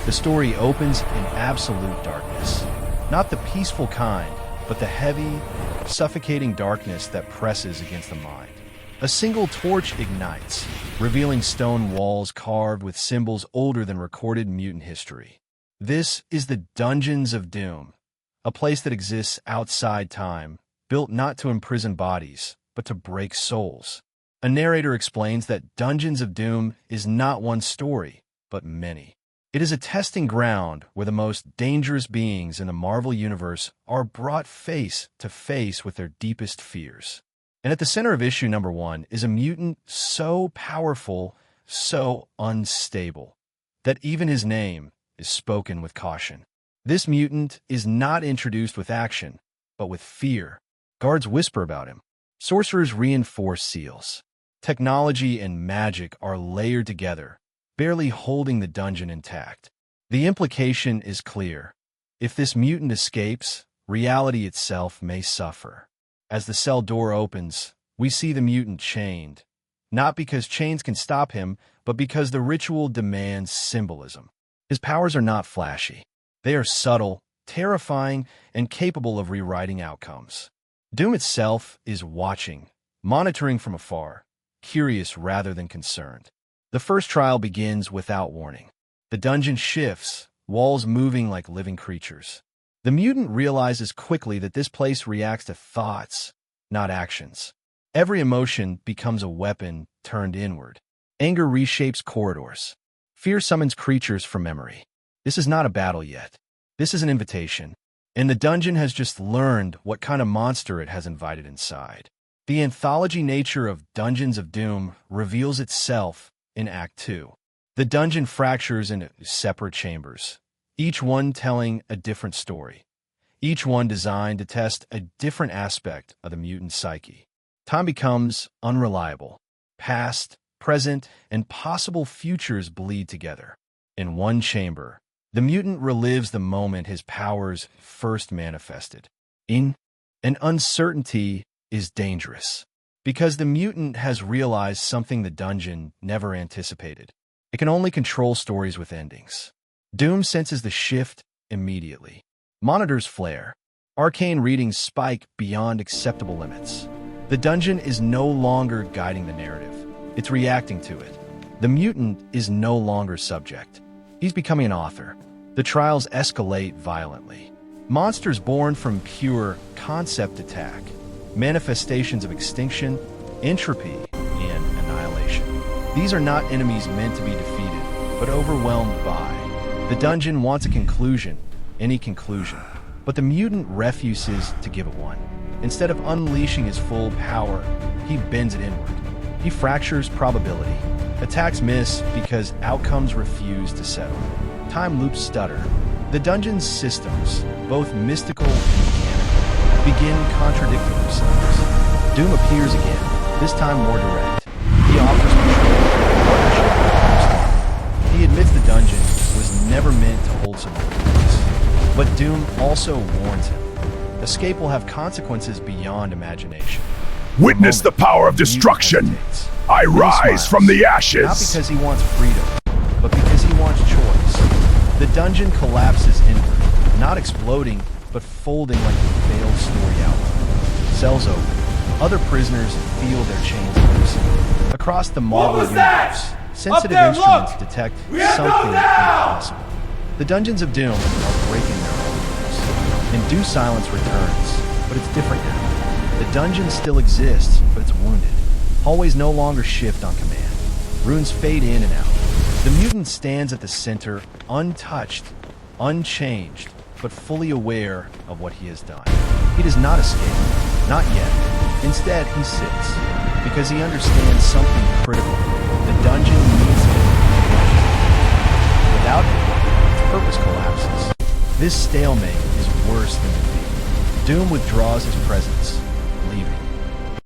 The story opens in absolute darkness. Not the peaceful kind, but the heavy, suffocating darkness that presses against the mind. A single torch ignites, revealing stone walls carved with symbols older than recorded mutant history. This is the Dungeons of Doom, a place that exists outside time, built not to imprison bodies, but to break souls. A narrator explains that Dungeons of Doom is not one story, but many. It is a testing ground where the most dangerous beings in the Marvel Universe are brought face to face with their deepest fears. And at the center of issue number 1 is a mutant so powerful, so unstable, that even his name is spoken with caution. This mutant is not introduced with action, but with fear. Guards whisper about him. Sorcerers reinforce seals. Technology and magic are layered together, barely holding the dungeon intact. The implication is clear. If this mutant escapes, reality itself may suffer. As the cell door opens, we see the mutant chained, not because chains can stop him, but because the ritual demands symbolism. His powers are not flashy. They are subtle, terrifying, and capable of rewriting outcomes. Doom itself is watching, monitoring from afar, curious rather than concerned. The first trial begins without warning. The dungeon shifts, walls moving like living creatures. The mutant realizes quickly that this place reacts to thoughts, not actions. Every emotion becomes a weapon turned inward. Anger reshapes corridors. Fear summons creatures from memory. This is not a battle yet. This is an invitation. And the dungeon has just learned what kind of monster it has invited inside. The anthology nature of Dungeons of Doom reveals itself in Act 2. The dungeon fractures into separate chambers, each one telling a different story, each one designed to test a different aspect of the mutant psyche. Time becomes unreliable. Past, present, and possible futures bleed together. In one chamber, the mutant relives the moment his powers first manifested. And uncertainty is dangerous, because the mutant has realized something the dungeon never anticipated. It can only control stories with endings. Doom senses the shift immediately. Monitors flare. Arcane readings spike beyond acceptable limits. The dungeon is no longer guiding the narrative. It's reacting to it. The mutant is no longer subject. He's becoming an author. The trials escalate violently. Monsters born from pure concept attack. Manifestations of extinction, entropy, and annihilation. These are not enemies meant to be defeated, but overwhelmed by. The dungeon wants a conclusion, any conclusion, but the mutant refuses to give it one. Instead of unleashing his full power, he bends it inward. He fractures probability. Attacks miss because outcomes refuse to settle. Time loops stutter. The dungeon's systems, both mystical and mechanical, begin contradicting themselves. Doom appears again, this time more direct. He offers control, partnership, and understanding. He admits the dungeon was never meant to hold someone else. But Doom also warns him. Escape will have consequences beyond imagination. Witness the power of destruction. I rise from the ashes. Not because he wants freedom, but because he wants choice. The dungeon collapses inward, not exploding, but folding like a failed story outline. Cells open. Other prisoners feel their chains loosen. Across the Marvel universe, sensitive instruments detect something impossible. The Dungeons of Doom are breaking their own rules. And due silence returns, but it's different now. The dungeon still exists, but it's wounded. Hallways no longer shift on command. Runes fade in and out. The mutant stands at the center, untouched, unchanged, but fully aware of what he has done. He does not escape, not yet. Instead, he sits, because he understands something critical. The dungeon needs him. Without him, its purpose collapses. This stalemate is worse than defeat. Doom withdraws his presence,